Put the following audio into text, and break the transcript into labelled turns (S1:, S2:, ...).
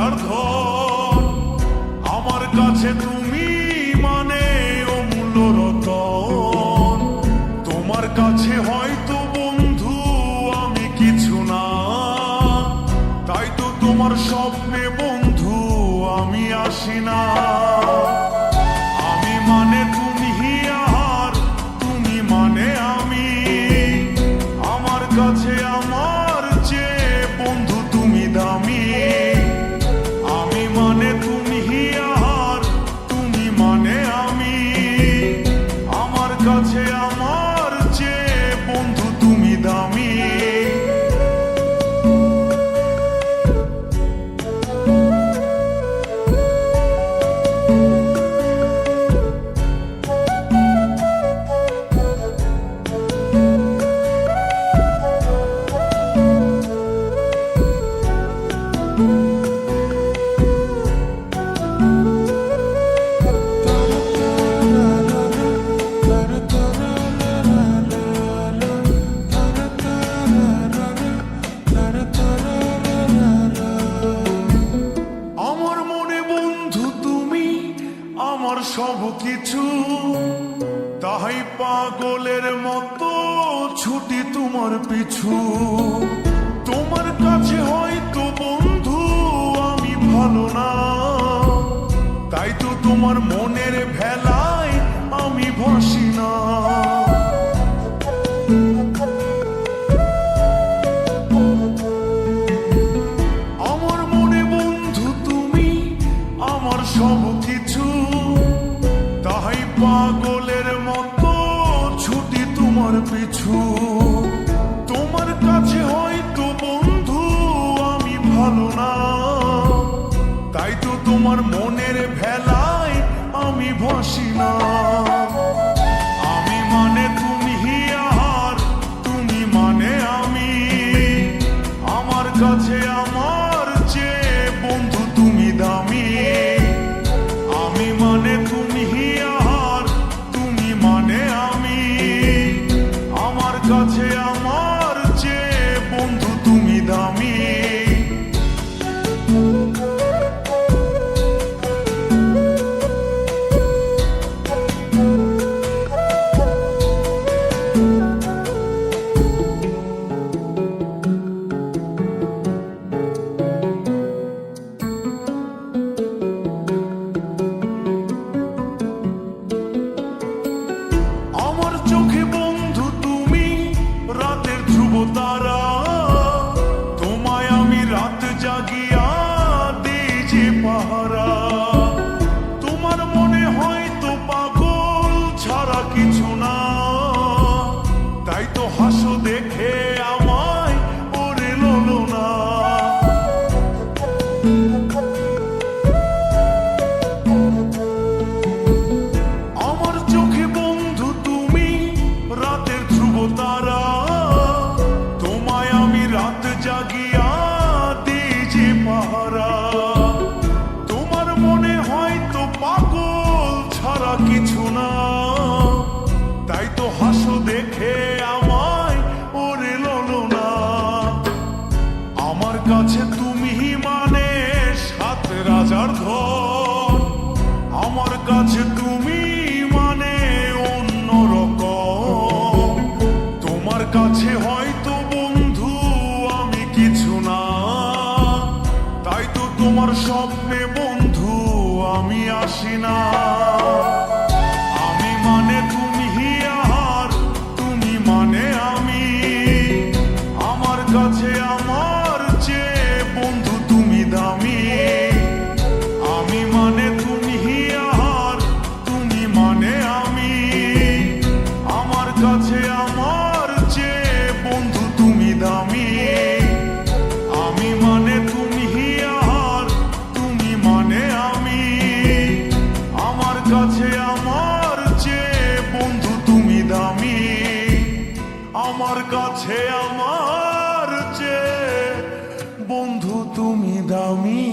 S1: রাজার ধন। আমার কাছে তুমি মানে অমূল্য রতন। তোমার কাছে হয়তো বন্ধু আমি কিছু না, তাই তো তোমার স্বপ্নে বন্ধু আমি আসি না। আমি মানে তুমি আর তুমি মানে আমি। আমার কাছে আমার চেয়ে বন্ধু তুমি দামি। আমি মানে তুমি আর তুমি মানে আমি। আমার কাছে আমার চেয়ে বন্ধু তুমি দামি। আমার মনে বন্ধু তুমি আমার সব কিছু, তাই পাগলের মতো ছুটি তোমার পিছু। তোমার কাছে হয়তো বন্ধু আমি ভালো না, তাই তো তোমার মনের ভেলায় আমি ভাসি না। আমার মনে বন্ধু তুমি আমার সব কিছু, তাই পাগলের মতো ছুটি তোমার পিছু। তোমার কাছে হয়তো বন্ধু আমি ভালো না, তাই তো তোমার মনের ভেলায় আমি ভাসি না। আমি মানে তুমি আর তুমি মানে আমি। আমার কাছে আমার চেয়ে বন্ধু তুমি দামি। আমি মানে তুমি আর তুমি মানে আমি। আমার কাছে আমার চেয়ে বন্ধু তুমি দামি। আমার চোখে বন্ধু তুমি রাতের ধ্রুব তারা। তোমায় আমি রাত জাগিয়া দিই যে পাহারা। তোমার মনে হয়তো পাগল ছাড়া কিছু না, তাই তো হাসো দেখে আমায় ওরে লোলো না। আমার চোখে বন্ধু তুমি রাতের ধ্রুব তারা। তোমায় আমি রাত জাগিয়া দিই যে পাহারা। তোমার মনে হয়তো পাগল ছাড়া কিছু না, তাই তো হাসো দেখে আমায় ওরে লোলো না। আমার কাছে তুমি মানে সাত রাজার ধন। আমার কাছে তুমি মানে অন্যরকম। তোমার কাছে হয়তো বন্ধু আমি কিছু না, তাই তো তোমার স্বপ্নে বন্ধু আমি আসি না। আমি মানে তুমি আর তুমি মানে আমি। আমার কাছে আমার চেয়ে বন্ধু তুমি দামি। আমি মানে তুমি আর তুমি মানে আমি। আমার কাছে আমার চেয়ে বন্ধু তুমি দামি। আমি মানে তুমি আর তুমি মানে আমি। আমার কাছে আমার চেয়ে বন্ধু তুমি দামি। আমার কাছে আমার চেয়ে বন্ধু তুমি দামি।